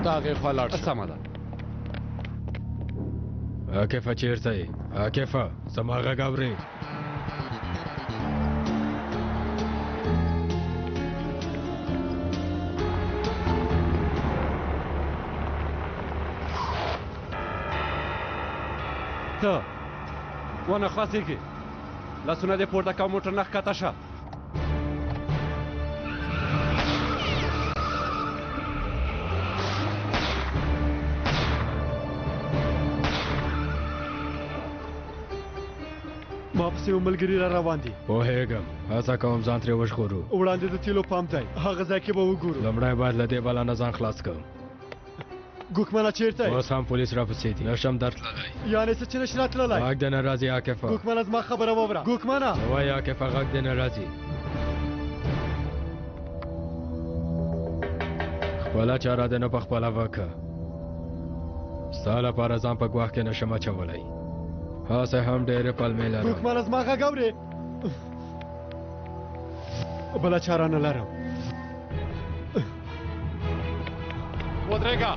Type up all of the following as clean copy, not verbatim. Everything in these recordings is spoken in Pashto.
د هغې خوا لاړ شه. سمه ده. عاکفه چیرته یې؟ عاکفه زما غږ اورې؟ ته ونه خلاصېږي. لاسونه دې پورته کړه، موټر نه ښکته شه. ما پسې یو ملګري را روان دي. پوهېږم، هڅه کوم ځان ترې وژغورو. وړاندې د تیلو پمپ دی، هغه ځای کې به وګورو. لومړی باید له دې بلا نه ځان خلاص کړم. ګوکمنه چیرته یې؟ اوس هم پولیس راپسې دي، نشم درتللی. یعنې څه چې نشي راتللی؟ غږ دې نه راځي عاکفه. ګوکمنه زما خبره واوره. ګوکمنه وایي عاکفه غږ دې نه راځي. خپله چاره دې نه په خپله وکړه. ستا لپاره ځان په ګواښ کې نشم اچولی. هسې هم ډېرې پلمې لرم. ګوکمنه زما غږ اورې؟ بله چاره نه لرم. ودرېږه.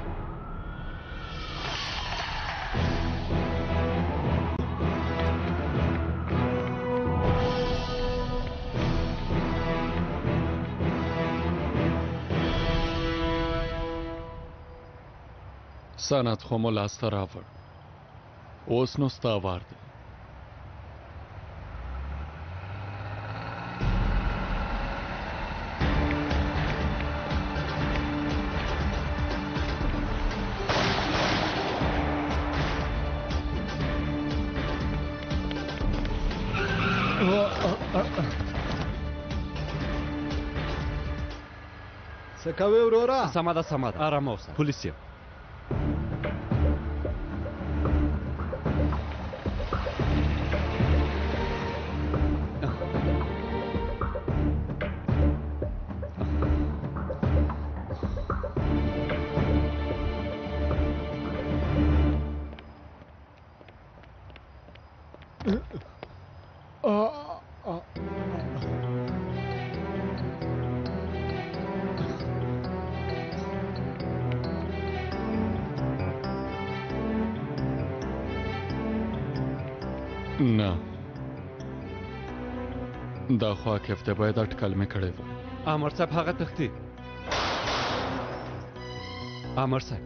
سند خو مو لاسته راوړ، اوس نو ستا وار دی. څه کوې وروره؟ سمه ده سمه ده، ارامه اوسه. پولیس یم. نه، دا خو عاکف دی، باید اټکل مې کړی و. امر صاحب هغه تښتي. امر صاحب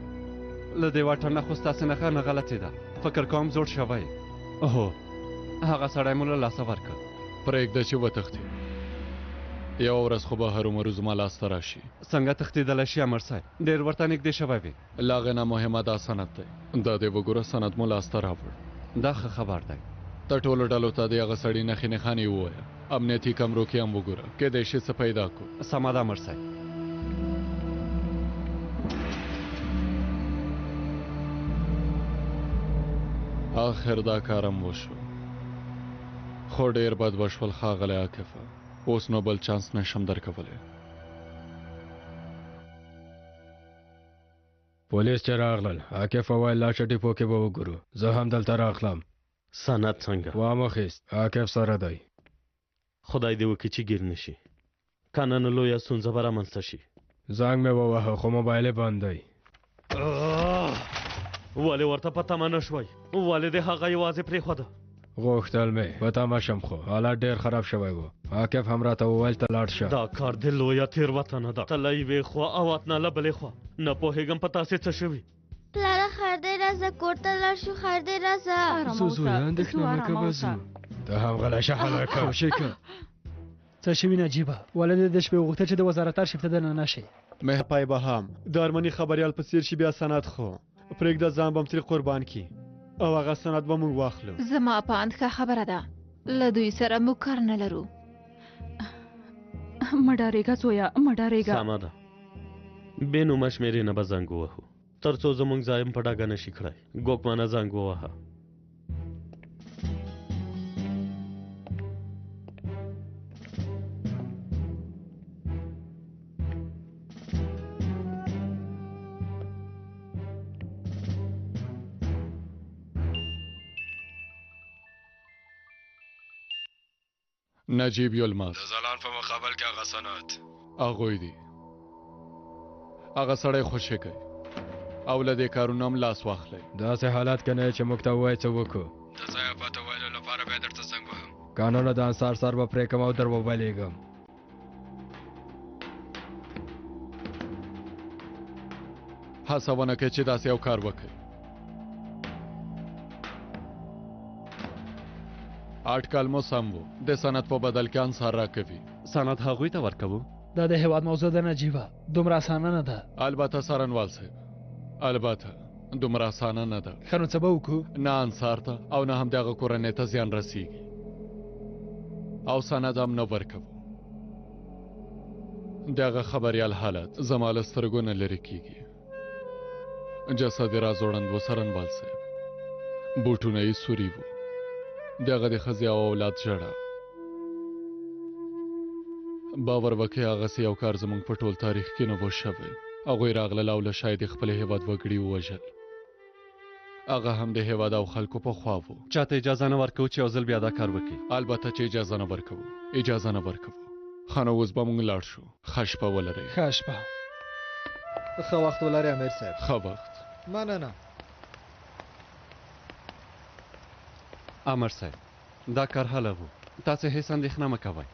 له دې واټن نه خو ستاسې نښه نه غلطې ده. فکر کوم زوړ شوی. هو هغه سړی مو له لاسه ورکړ. پرېږده چې وتښتي، یوه ورځ خو به هرومرو زما لاسته راشي. څنګه تښتېدلی شي امر صاحب؟ ډېر ورته نږدې شوی وي. له هغې نه مهمه دا سند دی. دا دې وګوره، سند مو لاسته راوړ. دا ښه خبر دی. د ټولو ډلو ته د هغه سړي نښې نښانې ووایه. امنیتي کمرو کې هم وګوره، کیدای شي څه پیدا کړو. سمه ده امر صاحب. آخر دا کارم وشو، خو ډېر بد وشول ښاغلی عاکفه. اوس نو بل چانس نشم درکولی. پولیس چې راغلل، عاکفه ویل لاشه ډیپو کې به وګورو. زه هم دلته راغلم. سند څنګه؟ وامخیست، عاکف سره دی. خدای دې وکړي چې ګیر نشي، که نه نو لویه ستونزه به رامنځته شي. زنګ مې ووهه خو موبایل یې بند دی. ولې ورته په تمه نه شوی؟ ولې دې هغه یوازې پرېښوده؟ غوښتل مې په تمه شم، خو حالات ډېر خراب شوی و. عاکف هم راته وویل ته لاړ شه. دا کار دې لویه تېروتنه ده. ته له یوې خوا او اتنه له بلې خوا. نه پوهېږم په تاسې څه شوي. پلاره خیر دی راځه، کور ته لاړ شو. خیر دی راځه. زه زویه اندېښنه مې کوه ځو. ته هم غلی شه هلکه. خوشیکه څه شوي نجیبه؟ ولې د شپې وغوښتل چې د وزارت ارشیف ته دننه نشي؟ پای به هم د ارمني خبریال په څېر شي، بیا سند خو پرېږده ځان به م ترې قربان کي او هغه سند به موږ واخلو. زما په اند ښه خبره ده، له دوی سره موږ کار نه لرو. مه ډارېږه زویه، مه ډارېږه. سمه ده، بې نومه شمېرې نه به زنګ ووهو تر څو زموږ ځای په ډاګه نشي کړی. ګوکمانه زنګ ووهه. نجیب یلماس د ځلان په مقابل کې هغه سند هغوی دي. هغه سړی خوشې کوي. او له دې کارونو هم لاس واخلئ. داسې حالات کې نه چې موږ ته ووایي څه وکړو. د ځایه پته ویلو لپاره بیا درته زنګ وهم. قانونه د انصار سر به پرې کړم او در وبلېږم. هڅه ونه کړئ چې داسې یو کار وکړئ. اټکل مو سم و. د سند په بدل کې انصار راکوي. سند هغوی ته ورکوو. دا د هیواد موضوع ده نجیبه، دومره اسانه نه ده. البته څارنوال صاحب، البته دومره اسانه نه ده. ښه نو څه به وکړو؟ نه انصار ته او نه هم د هغه کورنۍ ته زیان رسیږي او سند هم نه ورکوو. د هغه خبریال حالت زما له سترګو نه لرې کېږي. جسد یې راځوړند و څارنوال صاحب، بوټونه یې سوري وو. د هغه د ښځې او اولاد ژړه. باور وکړئ هغسې یو کار زموږ په ټول تاریخ کې نه و شوی. هغوی راغلل او له شاید یې خپل هیواد وګړي ووژل. هغه هم د هیواد او خلکو په خوا وو. چاته اجازه نه ورکوو چې یو ځل بیا دا کار وکړي. البته چې اجازه نه ورکوو، اجازه نه ورکوو. ښه نو اوس به موږ لاړ شو. ښه شپه ولرئ. ښه شپه. ښه وخت ولرئ امیر صاحب. ښه وخت. مننه. امر صاحب دا کار حاله وو، تاسې هیڅ اندېښنه مه کوئ.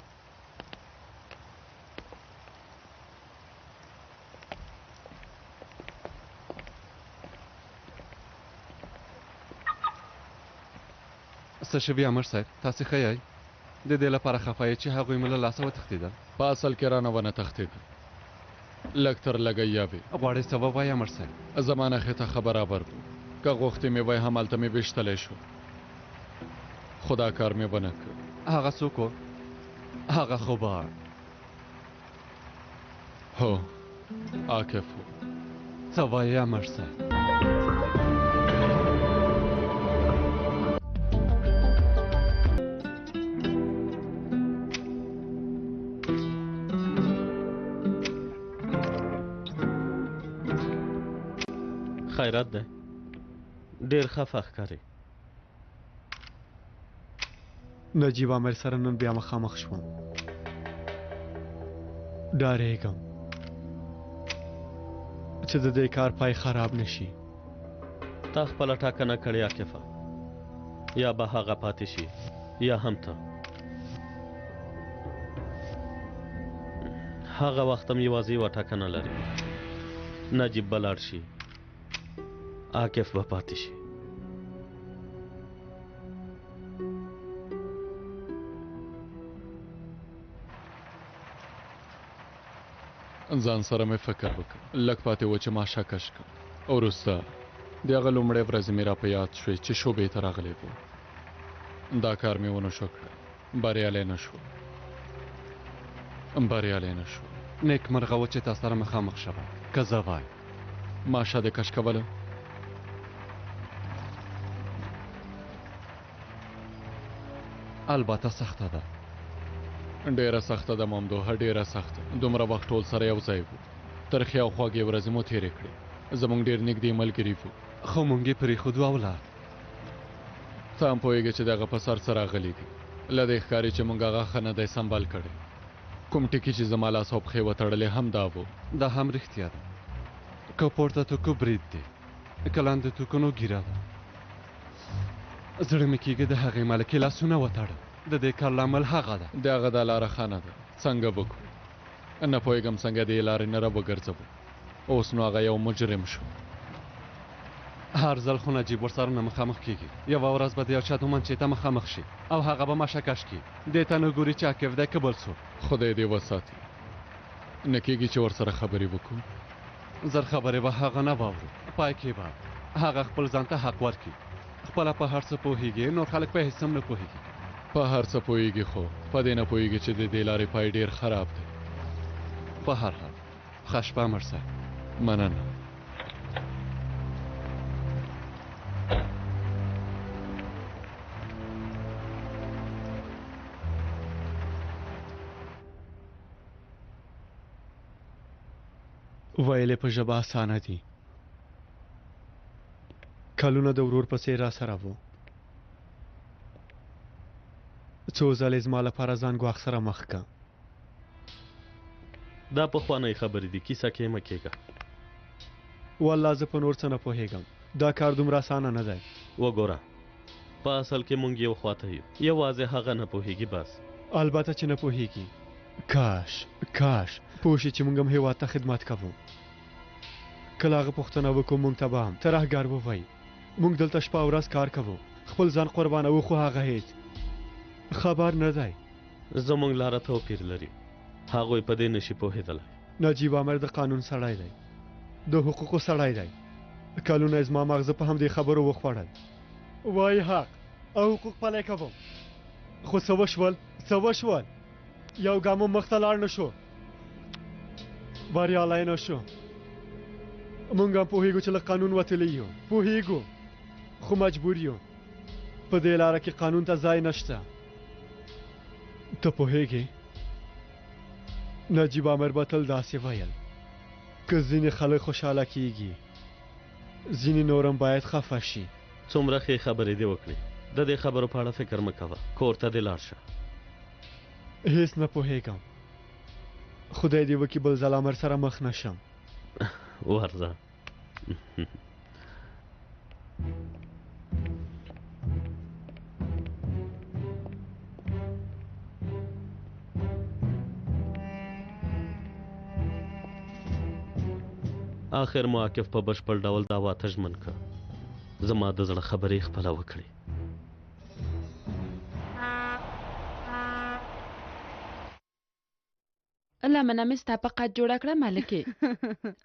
څه شوي امر صاحب، تاسې ښه یئ؟ د دې لپاره خفه یئ چې هغوی مو له لاسه وتښتېدل. په اصل کې رانه ونه تښتېدل، لږ تر لږه یاوې. غواړئ څه ووایئ امر صاحب؟ زما نښې ته ښه برابر وو. که غوښتې مې وای همالته مې ویشتلی شو، خو دا کار مې ونه کړ. هغه څوک و؟ هغه خو به هو عاکف و. څه وایې امر صاحب؟ خیرات ده، ډېر خفه ښکارې. نجیب امیر سره نن بیا مخامخ شوم. ډارېږم چې د دې کار پای خراب نشي. تا خپله ټاکنه کړې عاکفه، یا به هغه پاتې شي یا هم ته. هغه وخت هم یوازې یوه ټاکنه لري. نجیب به لاړ شي، عاکف به پاتې شي. ځان سره مې فکر وکړ، لږ پاتې و چې ما شکش کړ. وروسته د هغه لومړۍ ورځې مې را په یاد شوې چې شوبې ته راغلی و. دا کار مې ونه شو کړی. بریالی نه شو. نیکمرغه و چې تا سره مخامخ شوه. که زه وای ماشه دې کش کوله؟ البته سخته ده. ډېره سخته ده مامدوحه، ډېره سخته. دومره وخت ټول سره یو ځای وو. ترخې او خواږې ورځې مو تېرې کړې. زموږ ډېر نږدې ملګري وو. خو موږ یې پرېښودو او لاړ. ته هم پوهېږې چې د هغه په سر څه راغلي دي. له دې ښکاري چې موږ هغه ښه نه دی سنبال کړی. کوم ټکي چې زما لاس او پښې وتړلې هم دا و. دا هم رښتیا ده. که پورته توکو برید دی، که لاندې توکونو ګیره ده. زړه مې کېږي د هغې ملکې لاسونه وتړه. د دې کار لامل هغه ده. د هغه دا لاره ښه نه ده. څنګه وکړو؟ نه پوهېږم څنګه دې لارې نه را وګرځوو. اوس نو هغه یو مجرم شو. هر ځل خو نجیب ورسره نه مخامخ کېږي. یوه ورځ به د یو چا تومانچې ته مخامخ شي او هغه به ماشه کش کړي. دې ته نه ګوري چې عاکف دی که بل څوک. خدای دې وساتي. نه کېږي چې ورسره خبرې وکړو. زر خبرې به هغه نه واورو. پای کې به هغه خپل ځان ته حق ورکړي. خپله په هر څه پوهېږي، نور خلک په هېڅ هم نه پوهېږي. په هر څه پوهېږي، خو په دې نه پوهېږي چې د دې لارې پای ډېر خراب دی. په هر حال ښه شپه امر صاحب. مننه. ویلې په ژبه اسانه دي. کلونه د ورور په څېر را سره وو. څو ځلې زما لپاره ځان ګواښ سره مخ کا. دا پخوانۍ خبرې دي، کیسه کې مه کېږه. والله زه په نور څه نه پوهېږم دا کار دومره اسانه نه دی وګوره په اصل کې مونږ یو خواته یو یوازې هغه نه پوهیږي بس البته چې نه پوهېږي کاش پوه شي چې مونږ هم هېواد ته خدمت کوو کله هغه پوښتنه وکړو مونږ ته به هم ترهګر ووایي مونږ دلته شپه او ورځ کار کوو خپل ځان قربانوو خو هغه هیڅ خبر نه دی زمونږ لاره توپیر لري هغوی په دې نشي پوهېدلی نجیب امر د قانون سړی دی د حقوقو سړی دی کلونه یې زما مغزه په همدې خبرو وخوړل وای حق او حقوق پلی کوم خو څه وشول یو ګام هم مخته لاړ نه شو بریالی نه شو مونږ هم پوهېږو چې له قانون وتلی یو پوهېږو خو مجبور یو په دې لاره کې قانون ته ځای نشته ته پوهېږې نجیب امر به تل داسې ویل که ځینې خلک خوشحاله کیږي ځینې نور هم باید خفه شي څومره ښې خبرې دې وکړې د دې خبرو په اړه فکر مه کوه کور ته دې لاړ شه هیڅ نه پوهېږم خدای دې وکړي بل ځل امر سره مخ نشم ورځه آخر مواقف په بشپړ ډول دا واته ژمن کړ زما د زړه خبرې خپله وکړې لمنه مې ستا په قد جوړه کړه ملکې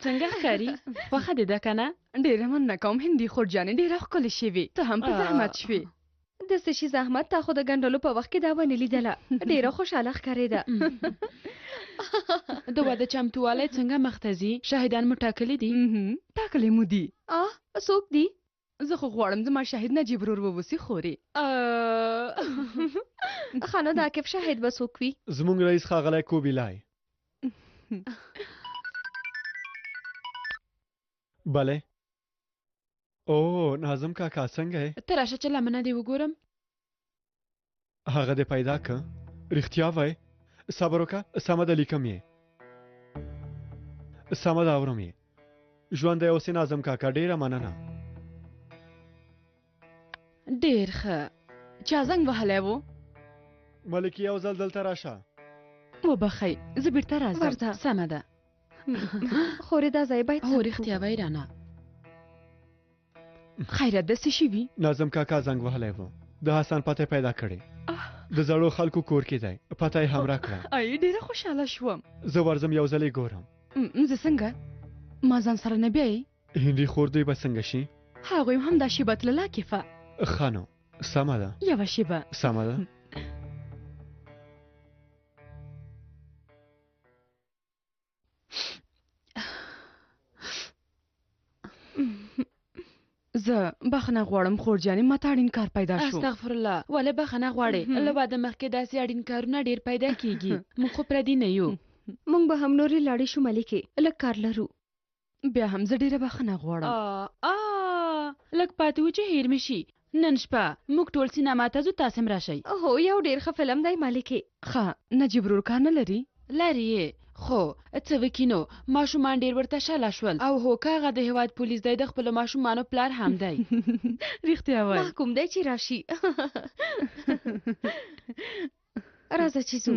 څنګه ښکاري خوښه دې ده که نه ډېره مننه کوم هندي خورجانې ډېره ښکلې شوې ته هم په زحمت شوې د څه شي زحمت تا خو د ګنډلو په وخت کې دا ونه لیدله ډېره خوشحاله ښکارېده د واده چمتووالی څنګه مخته ځي شاهدان مو ټاکلي دي ټاکلي مو دي څوک دي زه خو غواړم زما شاهد نجیب ورور ووسي خورې ښه نو د عاقب شاهد به څوک وي زموږ رئیس ښاغلی کوبیلای بله او ناظم کاکا څنګه یې ته راشه چې لمنه دې وګورم هغه دې پیدا که رښتیا وای صبر وکړه سمه ده لیکم یې سمه ده اورم یې ژوندی اوسې ناظم کاکا ډېره مننه ډېر ښه چا زنګ وهلی و ملکې یو ځل دلته راشه وبخئ زه بیرته راځم سمه ده خورې دا ځای باید هو رښتیا وایي رانه خیرت داسې شوي ناظم کاکا زنګ وهلی و د حسن پته پیدا کړې د زړو خلکو کور کې دی پته یې هم راکړه ای ډېره خوشحاله شوم زه ورځم یو ځل یې ګورم زه څنګه ما ځان سره نه بیایي هندي خور دوی به څنګه شي هغوی هم دا شیبه تلله کیفه ښه نو سمه ده یوه شیبه سمه ده زه بخښنه غواړم خورجانې ما ته اړین کار پیدا شو استغفرالله ولې بخښنه غواړې له واده مخکې داسې اړین کارونه ډېر پیدا کیږي موږ خو پردي نه یو موږ به هم نورې لاړې شو ملکې لږ کار لرو بیا هم زه ډېره بخښنه غواړم لږ پاتې و چې هیر مې شي نن شپه موږ ټول سینما ته ځو تاسې هم راشئ هو یو ډېر ښه فلم دی ملکې ښه نجیب ورور کار نه لري لري یې خو څه وکړي نو ماشومان ډېر ورته شله شول او هو که هغه د هېواد پولیس دی د خپلو ماشومانو پلار هم دی رښتیا وایي محکوم دی چې راشي راځه چې ځو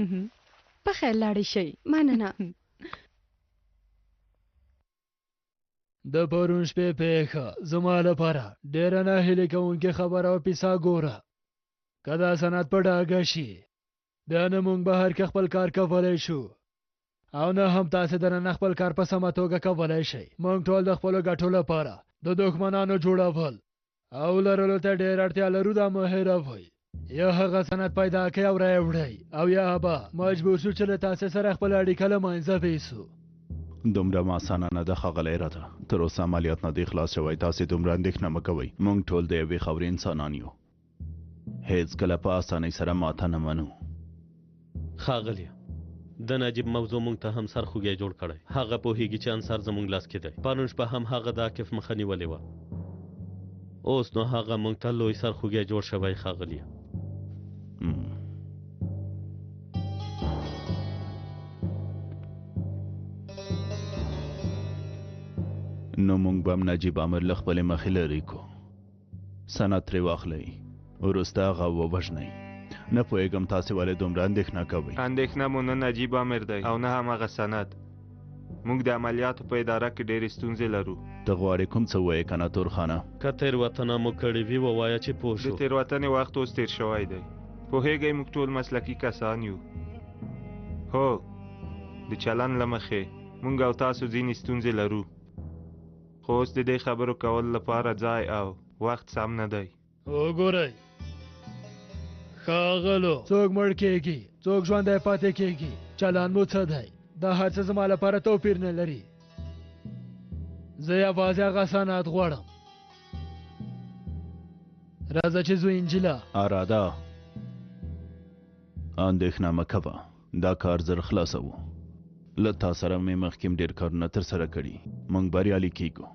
په خیر لاړې شئ مننه د پرون شپې پېښه زما لپاره ډېره ناهیلې کوونکې خبره او پیسه ګوره که دا سند په ډاګه شي بیا نه موږ بهر کې خپل کار کولی شو او نه هم تاسې دننه خپل کار په سمه توګه کولی شئ موږ ټول د خپلو ګټو لپاره د دښمنانو جوړول او لرلو ته ډېر اړتیا لرو دا مه هېروئ یا هغه سند پیدا کړئ او راوړئ او یا به مجبور شو چې له تاسې سره خپل اړیکه له منځه ویسو دومره اسانه نه ده ښاغلی راته تر اوسه عملیات نه دی خلاص شوی تاسې دومره اندېښنه مه کوئ موږ ټول د یوې خاورې انسانان یو هېڅکله په اسانۍ سره ماته نه منو ښاغلیه د نجیب موضوع مونږ ته هم سرخوږی جوړ کړی هغه پوهیږي چې انصار زمونږ لاس کې دی پرون شپه هم هغه د عاقف مخه نیولې وه اوس نو هغه مونږ ته لوی سرخوږی جوړ شوی ښاغلیه نو موږ به هم نجیب امر له خپلې مخې لرې کو سند ترې واخلئ وروسته هغه ووژنئ نه پوهېږم تاسې ولې دومره اندېښنه کوئ اندېښنه مو نه نجیب امر دی او نه همغه سند موږ د عملیاتو په اداره کې ډېرې ستونزې لرو ته غواړې کوم څه ووایې که نه تورخانه که تېروتنه مو کړې وي ووایه چې پوه شو د تېروتنې وخت اوس تېر شوی دی پوهېږئ موږ ټول مسلکي کسان یو هو د چلن له مخې موږ او تاسو ځینې ستونزې لرو خو اوس د دې خبرو کولو لپاره ځای او وخت سم نه دی وګورئ ښاغلو څوک مړ کېږي څوک ژوندی پاتې کېږي چلان مو څه دی دا هر څه زما لپاره توپیر نه لري زه یوازې هغه سند غواړم راځه چې ځو انجیلا اراده اندېښنه مه کوه دا کار زر خلاصوو له تا سره مې مخکې ډېر کارونه ترسره کړي موږ بریالي کیږو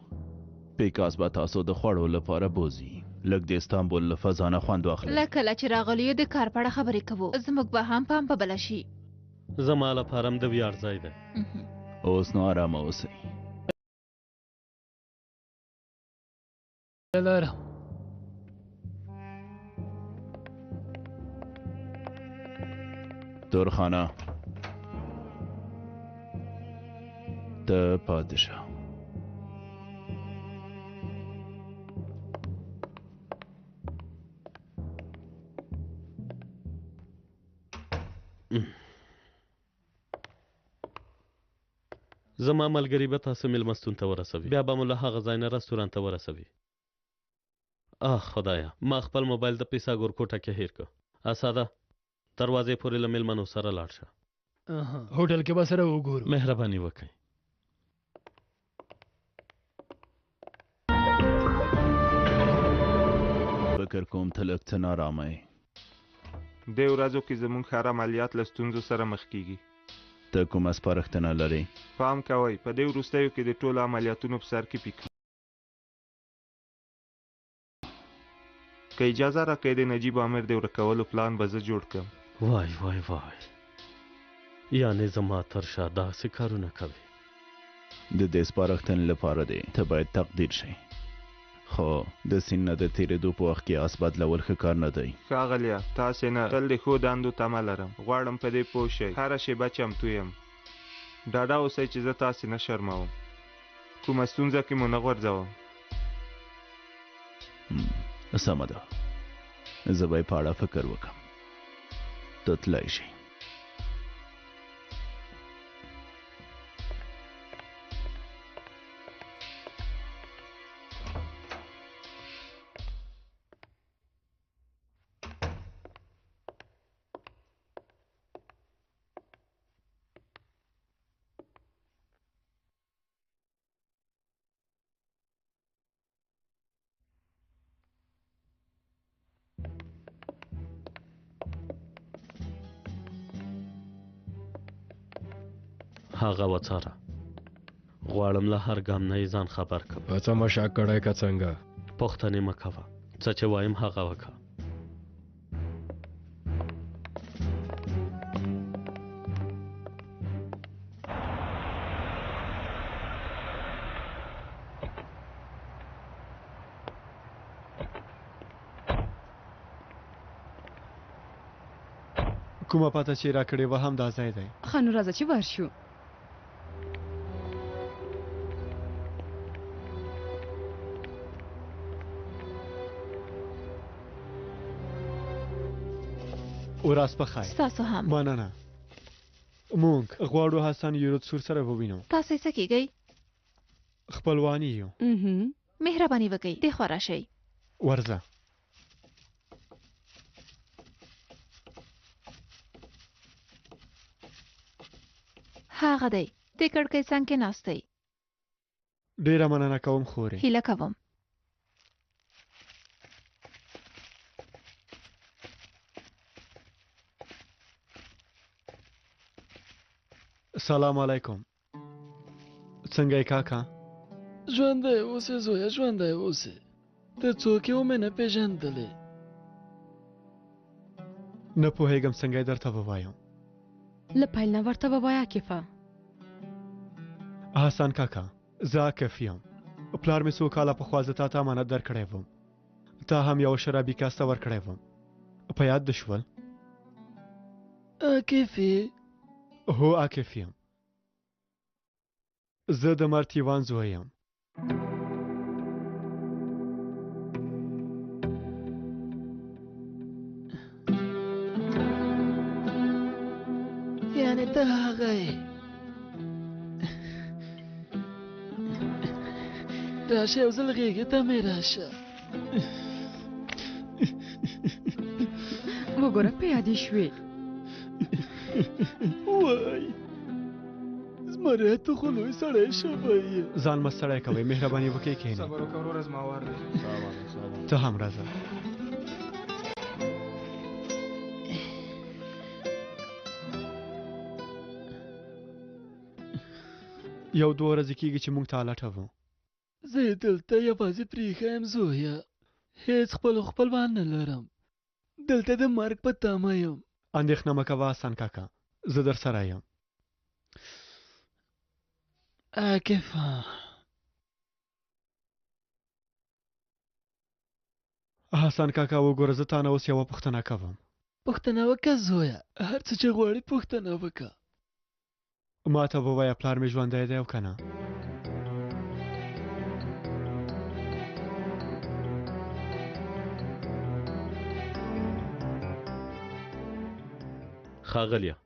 پیکاس به تاسو د خوړو لپاره بوځي لږ د استانبول له فضا نه خوند واخلئ له کله چې راغلیو د کار په اړه خبرې کوو زموږ به هم پام په بله شي زما لپاره هم د ویاړ ځای دی اوس نو ارامه اوسئ لرم تورخانه ته پاتې شه زما ملګری به تاسو میلمستون ته ورسوي بیا به مو له هغه ځای نه رستورانت ته ورسوي خدایا ما خپل موبایل د پیساګور کوټه کې هیر کړ اساده دروازې پورې له میلمنو سره لاړ شه هوټل کې به سره وګورو مهرباني وکړئ فکر کوم ته لږ څه نارامه یې دې ورځو کې زموږ ښار عملیات له ستونزو سره مخ کیږي ته کومه سپارښتنه لرې پام کوئ په دې وروستیو کې د ټولو عملیاتونو په سر کې پیک که اجازه راکړئ د نجیب امر د ورکولو پلان به زه جوړ کړم وای وای وای یعنې زما تر شا داسې کارونه کوي د دې سپارښتنې لپاره دی ته باید تقدیر شي خو د سیند نه د تېرېدو په وخت کې آس بدلول ښه کار نه دی ښاغلیه تاسې نه تل د ښو دندو تمه لرم غواړم په دې پوه شئ هره شېبه چمتو یم ډاډه اوسئ چې زه تاسې نه شرموم کومه ستونزه کې مو نه غورځوم سمه ده زه به یې په اړه فکر وکړم ته تللی شئ هغه وڅاره غواړم له هر ګام نه یې ځان خبر کړم په څه مشک کړی که څنګه پوښتنې مه کوه څه چې وایم هغه وکړه کومه پته چې راکړې وه هم دا ځای دی ښه نو راځه چې ورشو ورځ په خیر ستاسو هم مننه موږ غواړو حسن یورتسور سره ووینو تاسو څه کیږئ خپلوانی یو مهرباني وکړئ دخوا راشئ ورځه هغه دی د کړکۍ څنګ کې ناست دی ډېره مننه کوم خورې هیله کوم سلام علیکم څنګه یې کاکا ژوندی اوسې زویه ژوندی اوسې ته څوک یې ومې نه پېژندلې نه پوهېږم څنګه یې درته ووایم له پیل نه ورته ووایه کیفه حسن کاکا زه عاکف یم پلار مې څو کاله پخوا زه تا ته امانت درکړی وم تا هم یو شرابي کاسه ورکړی وم په یاد دې شول عاقف یې؟ هو عاقف یم زه د مرتیوان زوی یم یعنې ته هغه یې راشه یو ځل غېږې ته مې راشه وګوره پیادې شوې وای زمری ته خو لوی سړی شوی یې ځان مه ستړی کوئ مهرباني وکړئ کښېنئ صبر وکړه وروره زما وار دی ته هم راځه یو دوه ورځې کېږي چې موږ ته لټوو زه یې دلته یوازې پرېښی یم زویه هېڅ خپلوان نه لرم دلته د مرګ په تمه یم اندېښنه مه کوه حسن کاکا زه در سره یم عاقفه حسن کاکا وګوره زه تا نه اوس یوه پوښتنه کوم پوښتنه وکړه زویه هر څه چې غواړې پوښتنه وکړه ما ته ووایه پلار مې ژوندی دی او که نه ښاغلیه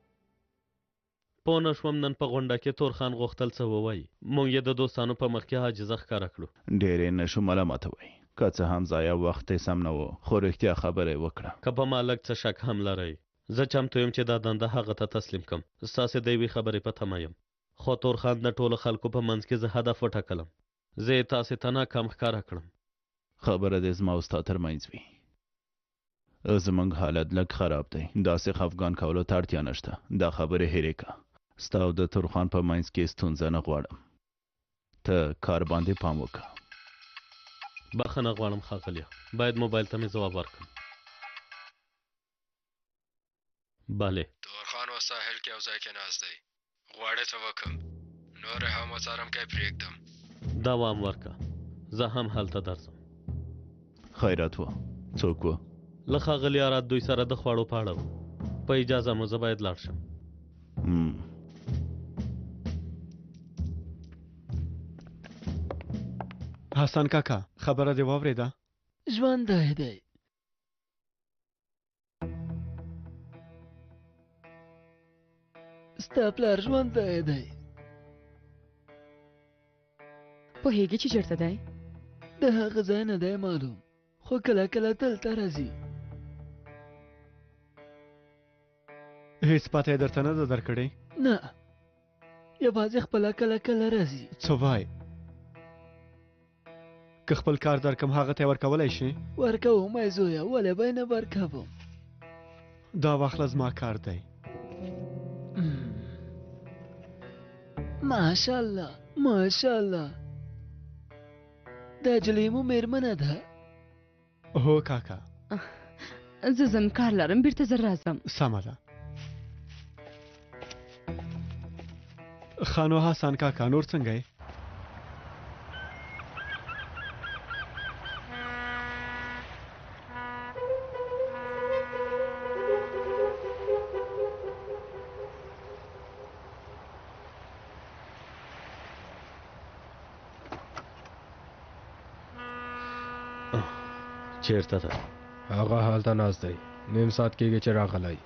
پوه نه شوم نن په غونډه کې تورخان غوښتل څه ووایي موږ یې د دوستانو په مخ کې عاجزه ښکاره کړو ډېرې نه شو ملامتوئ که څه هم ضایع وخت یې سم نه و خو رښتیا خبره یې وکړه که په ما لږ څه شک هم لرئ زه چمتو یم چې دا دنده هغه ته تسلیم کړم ستاسې د یوې خبرې په تمه یم خو تورخان د ټولو خلکو په منځ کې زه هدف وټاکلم زه یې تاسې ته ناکام ښکاره کړم خبره دې زما او ستا ترمنځ وي زموږ حالت لږ خراب دی داسې خفګان کولو ته اړتیا نشته دا خبرې هېرې کړه ستا او د تورخان په منځ کې ستونزه نه غواړم ته کار باندې پام وکړه بخښنه غواړم ښاغلیه باید موبایل ته مې ځواب ورکړم بله تورخان و ساحل کې یو ځای کې ناست دی غواړې ته وکم نور هم وڅارم که پرېږدم دوام ورکړه زه هم هلته درځم خیرات و څوک و له ښاغلي اراد دوی سره د خوړو په اړه په اجازه مو زه باید لاړ شم حسن کاکا خبره دې واورېده ژوندی دی ستا پلار ژوندی دی پوهېږې چې چېرته دی د هغه ځای نه دی معلوم خو کله کله دلته راځي هېڅ پته یې درته نه ده درکړې نه یوازې خپله کله کله راځي څه وایي که خپل کار درکم هغه ته یې ورکولی شي ورکوم ای زویه ولې به یې نه ورکوم دا واخله زما کار دی ماشاءالله ماشاءالله دا جلۍ مو مېرمنه ده هو کاکا زه ځم کار لرم بیرته زر راځم سمه ده خانو حسن کاکا نور څنګه یې چیرته ده هغه هلته ناست دی نیم ساعت کېږي چې راغلی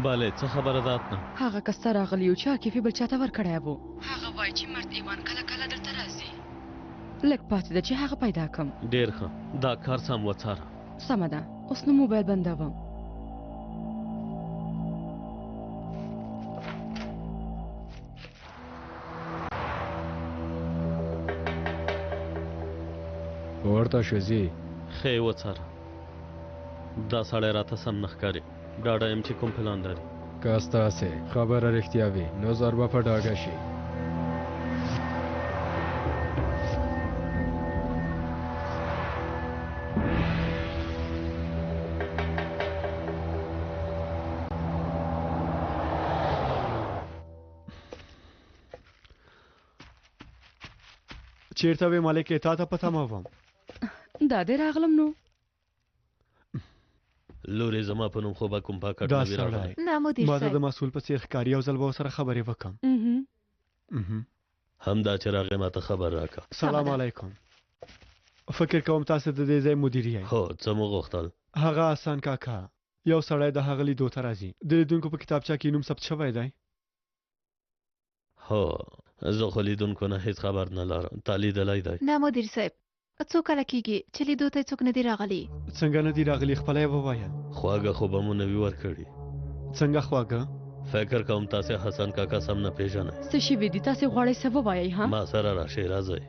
بله څه خبره ده اتنه هغه کس ته راغلی و چې عاقفې بل چاته ورکړی و هغه وایي چې مرد ایوان کله کله دلته راځي لږ پاتې ده چې هغه پیدا کړم ډېر ښه دا کار سم وڅاره سمه ده اوس نو موبایل بندوم ورته شوځي ښه یې وڅاره دا سړی راته سم نه ښکاري ډاډه یم چې کوم پلان لري که ستاسې خبره رښتیا وي نو ضربه په ډاګه شي چیرته وې ملکې تا ته پته ما وم دا دې راغلم نو لورې زما په نوم خو به کوم پاکټ دا نه وي راغلی نه مدیر ما ته صاحب د مسؤل په څېر ښکاري یو ځل به ورسره خبرې وکړم همدا چې راغی ما ته خبر راکړه سلام علیکم فکر کوم تاسو د دې ځای مدیر یې هو څه مو غوښتل هغه حسن کاکا یو سړی د هغه لیدو ته راځي د لیدونکو په کتابچه کې نوم ثبت شوی دی هو زه خو لیدونکو نه هیڅ خبر نه لرم تا لیدلی دی نه مدیر صاحب څو کله کېږي چې لیدو ته څوک نه دی راغلی څنګه نه دی راغلی خپله یې ووایه خواږه خو به مو نه وي ورکړي څنګه خواږه فکر کوم تاسې حسن کاکا سم نه پیژنئ څه شوي دي تاسې غواړئ څه ووایئ ها ما سره راشئ راځئ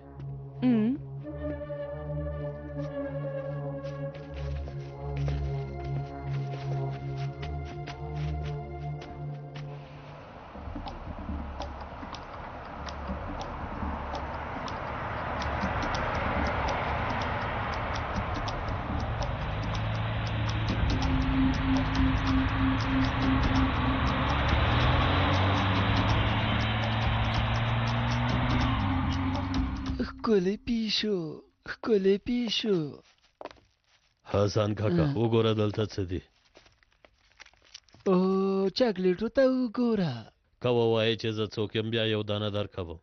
ښکلی پیشو ښکلی پیشو حسن کاکا وګوره دلته څه دي او چاکلیټو ته وګوره که ووایې چې زه څوک یم بیا یو دانه درکوم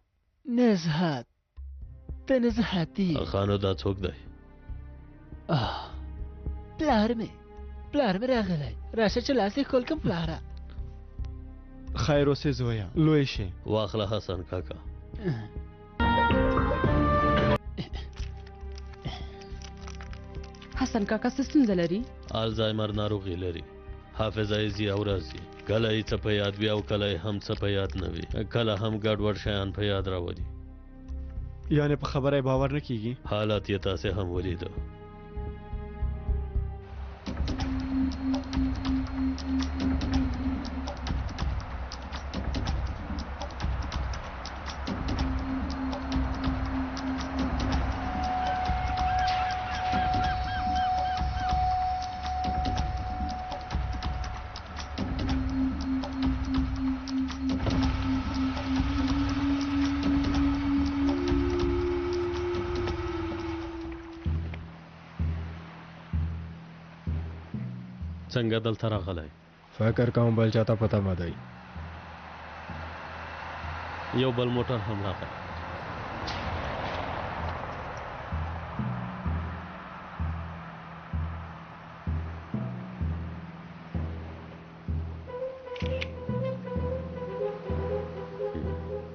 نزهت ته نزهتي ښه نو دا څوک دی پلار مې راغلی راشه چې لاس یې ښکل کړم پلاره خیر اوسې زویه لوی شي واخله حسن کاکا حسن کاکا څه ستونزه لري الزایمر ناروغي لري حافظه یې ځي او راځي کله یې څه په یاد وي او کله یې هم څه په یاد نه وي کله هم ګډوډ شیان په یاد راولي یعنې په خبره یې باور نه کیږي حالت یې تاسې هم ولیده څنګه دلته راغلی فکر کوم بل چاته پته مه دی یو بل موټر هم راغی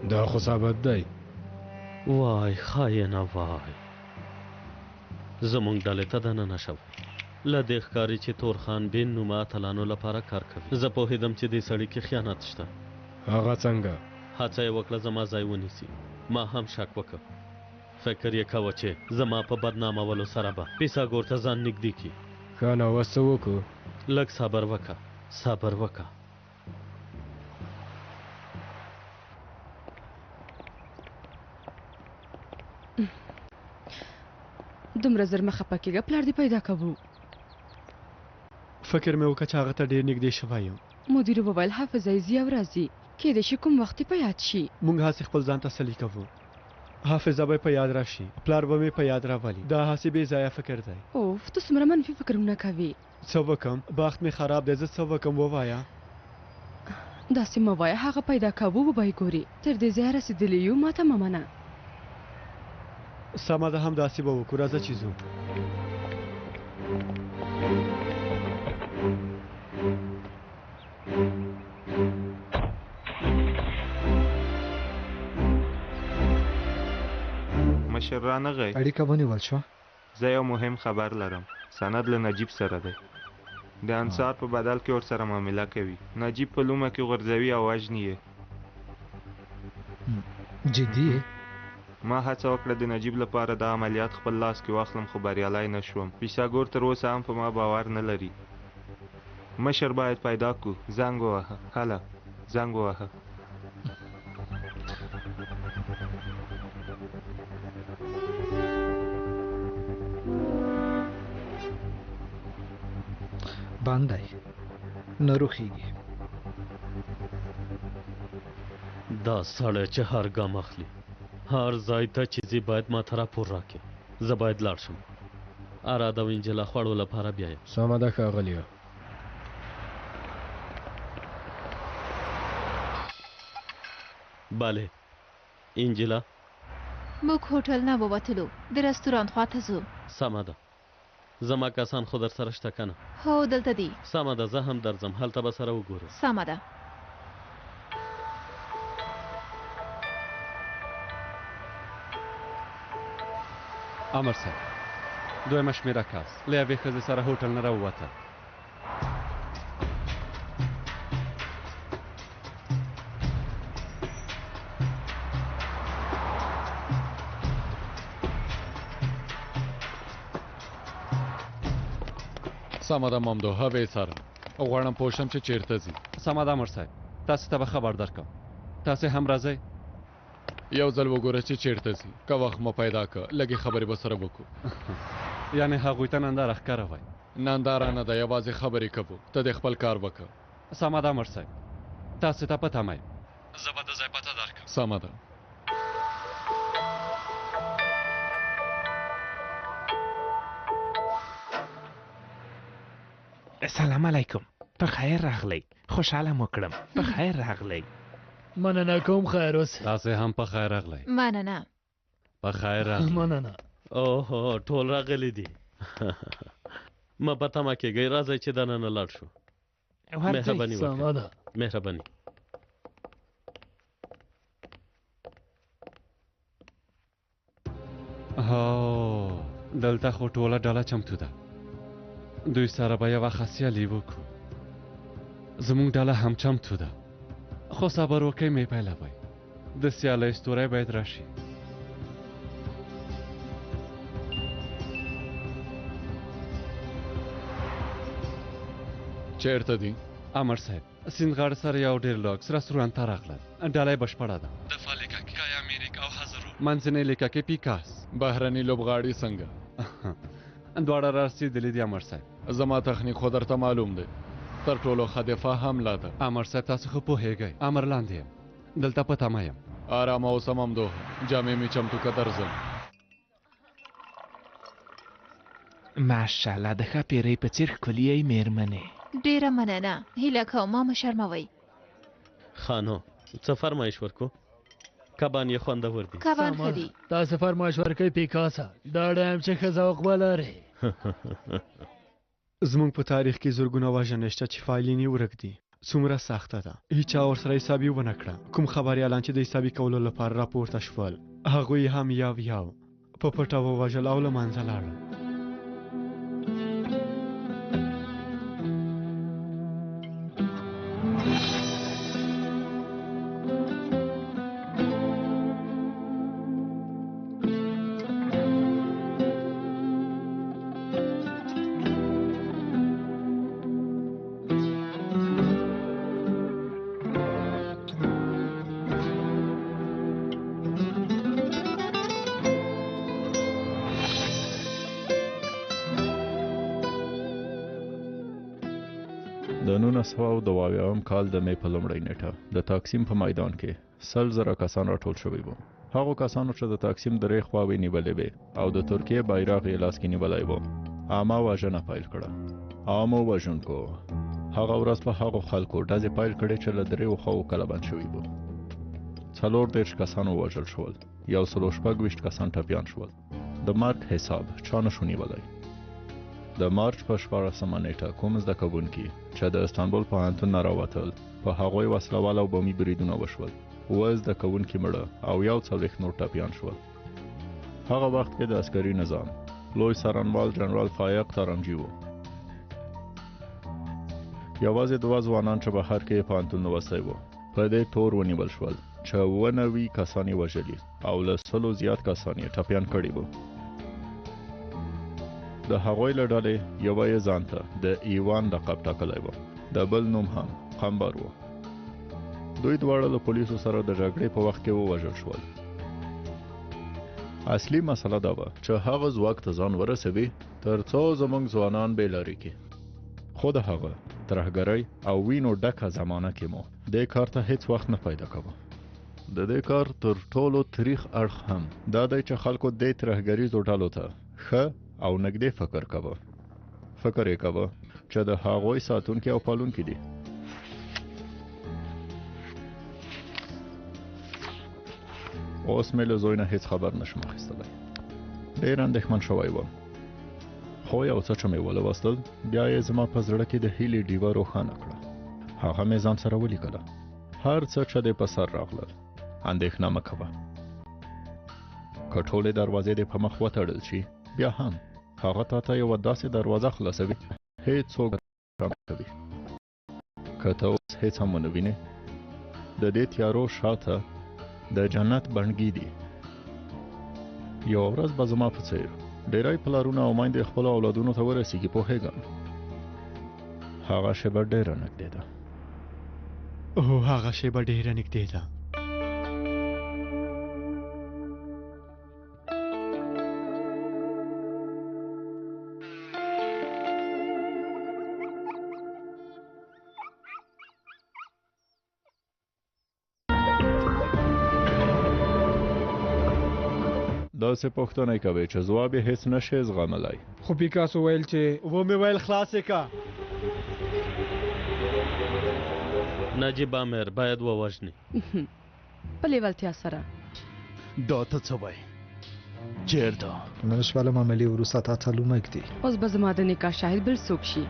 دا خو ثابت دی وای خاینه وای زمونږ ډلې ته دننه شو له دې ښکاري چې تور خان بین نومه اتلانو لپاره کار کوي زه پوهېدم چې دې سړي کې خیانت شته هغه څنګه هڅه یې وکړه زما ځای ونیسي ما هم شک وکړ فکر یې کوه چې زما په بدنامولو سره به پیساګور ته ځان نږدې کړي ښه نو اوس څه وکړو لږ صبر وکړه صبر وکړه دومره زر مه خفه کېږه پلار دې پیدا کوو فکر مې وکړه چې هغه ته ډېر نږدې شوی یم مدیر وویل حافظه یې ځي او راځي کېدای شي کوم وخت یې په یاد شي موږ هسې خپل ځان تسلي کوو حافظه به په یاد راشي پلار به مې په یاد راولي دا هسې بې ځایه فکر دی اوف ته څومره منفي فکرونه کوې څه وکړم بخت مې خراب دی زه څه وکړم ووایه داسې مه وایه هغه پیدا کوو وبه یې ګورې تر دې ځایه رسېدلي یو ما ته مه منه سمه ده هم داسې به وکړو راځه چې ځو مشر رانغی اړیکه ونیول شوه زه یو مهم خبر لرم سند له نجیب سره دی د انصار په بدل کې ورسره معامله کوي نجیب په لومه کې غورځوي او وژني یې جدي ما هڅه وکړه د نجیب لپاره د عملیات خپل لاس کې واخلم خو بریالی نه شوم پیساګور تر اوسه هم په ما باور نه لري مشر باید پیدا کړو زنګ ووهه هله زنګ ووهه باندې نه روخیږي دا سړی چې هر ګام اخلي هر ځای ته چې ځي باید ما ته راپور راکړې. زه باید لاړ شم. اراده او انجله خوړو لپاره بیا یم. سمه ده ښاغلیه. بله انجله. موږ هوټل نه ووتلو، د رستورانت خواته ځو. سمه ده. زما کسان خو در سره شته که نه؟ هو دلته دي. سمه ده، زه هم درځم، هلته به سره وګورو. سمه ده. امر صاحب، دویمه شمېره کس له یوې ښځې سره هوټل نه راووته. سمه ده ممدوحه وې سره غواړم پوه شم چې چیرته ځي. سمه ده امر صاحب، تاسو ته به خبر درکړم. تاسې هم راځئ. یو ځل وګوره چې چیرته ځي، که وخت مو پیدا که لږې خبرې به سره وکړو. یعنې هغوی ته ننداره ښکاره وای؟ ننداره نه ده، یوازې خبرې کوو. ته د خپل کار وکړه. سمه ده امر صاحب، تاسې ته په تمه یم. زه به د ځای پته درکړم. سمه ده. سلام علیکم. په خیر راغلی. خوشحاله مو کړم. په خیر راغلی. مننه کوم، خیر اوسې. تاسې هم په خیر راغلی. مننه. په خیر راغلی. مننه. اوهو ټول راغلی دي. ما په تمه کېږئ، راځئ چې دننه لاړ شو. مهرباني وکړئ. مهرباني. هو دلته خو ټوله ډله چمتو ده. دوی سره به یوه ښه سیالي وکړو. زموږ ډله هم چمتو ده، خو صبر وکئ مې پیلوئ. د سیالۍ ستوری باید راشي. چیرته دي؟ امر صاحب، سیند غاړه سره یو ډېر لوکس رستورانت ته راغلل. ډله یې بشپړه ده. د فالیکاکي کایا میریک او حضرو منځنی لیکاکي پیکاس. بهرني لوبغاړي څنګه؟ دواړه رارسېدلي دي امر صاحب. زما تخنیک خو درته معلوم دی. تر ټولو ښه دفاع حمله ده. امر صاحب تاسو خو پوهېږئ، امر لاندې یم، دلته په تمه یم. ارامه اوسه ممدوحه، جامې مې چمتو که درځم. ماشاءالله د ښه پیرۍ په څېر ښکلي یې مېرمنې. ډېره مننه. هیله کوم ما مه شرموئ. خانو څه فرمایش ورکو؟ کبان یې خوندور دي. کبان ښه دي. تاسو فرمایش ورکوئ پیکاسه. ډاډه یم چې ښه ذوق به لرې. زموږ په تاریخ کې زرګونه وژنې شته چې فایلینې ورک دي. څومره سخته ده، هیچا ورسره حسابي ونه کړه. کوم خبریالان چې د حسابي کولو لپاره راپورته شول، هغوی هم یو په پټه ووژل او له منځه لاړل. د 1922 کال د مې په لومړۍ نیټه د تقسیم په میدان کې 100,000 کسان راټول شوي وو. هغو کسانو چې د تقسیم درې خواوې نیولې وې او د ترکیې بیرغ یې لاس کې نیولی و، عامه وژنه پیل کړه. عامو وژونکو هغه ورځ په هغو خلکو ډزې پیل کړې چې له دریو خواو کلهبند شوي وو. 40 کسان ووژل شول، 126 کسان ټپیان شول. د مرګ حساب چا نشو نیولی. د مارچ په 14مه نیټه کوم زده کوونکي چې د استانبول پوهنتون نه راوتل، په هغوی وسلوال او بمي بریدونه وشول. 7 زده کوونکي مړه او 40 نور ټپیان شول. هغه وخت کې د عسکري نظام لوی څارنوال جنرال فایق تارمجي و. یوازې 2 ځوانان چې بهر کې پوهنتون لوستی وو په دې تور ونیول شول چې 90 کسان یې وژلي او له 100 زیات کسان یې ټپیان کړي وو. د هغوی له ډلې یوه یې ځان ته د ایوان لقب ټاکلی و، د بل نوم هم قمبر و. دوی دواړه له پولیسو سره د جګړې په وخت کې ووژل شول. اصلي مسله دا وه چې هغه ځواک ته ځان ورسوي تر څو زموږ ځوانان بې لارې کړي. خو د هغه ترهګرۍ او وینو ډکه زمانه کې مو دې کار ته هیڅ وخت نه پیدا کوه. د دې کار تر ټولو تریخ اړخ هم دا دی چې خلکو دې ترهګریزو ډلو ته ښه او نږدې فکر کوه. فکر یې کوه چې د هغوی ساتونکي او پالونکي دي. اوس مې له زوی نه هیڅ خبر نشم اخیستلی. ډېر اندېښمن شوی وم. خو یو څه چې مې ولوستل بیا یې زما په زړه کې د هیلې ډیوه روښانه کړه. هغه مې ځان سره ولیکله. هر څه چې دې په سر راغلل اندېښنه مه کوه. که ټولې دروازې دې په مخ وتړل شي بیا هم هغه تا ته یوه داسې دروازه خلاصوي هیڅوک نه کوي. که ته اوس هیڅ هم ونه وینې د دې تیارو شاته د جنت بڼګي دي. یوه ورځ به زما په څېر ډېری پلارونه او میندې خپلو اولادونو ته ورسیږي پوهېږم. هغه شېبه ډېره نږدې ده. او هغه شېبه ډېره نږدې ده. داسې پوښتنه کوي چې ځواب یې هیڅ نشي زغملی. خو پیکاسو ویل چې ومې ویل خلاصې کا. نجیب امیر باید ووژني. په لیوالتیا سره. دا ته څه وایې؟ چېرته؟ نن شپه له معاملې وروسته تا ته لومه ږدي. اوس به زما د نکاح شاهد بل څوک شي.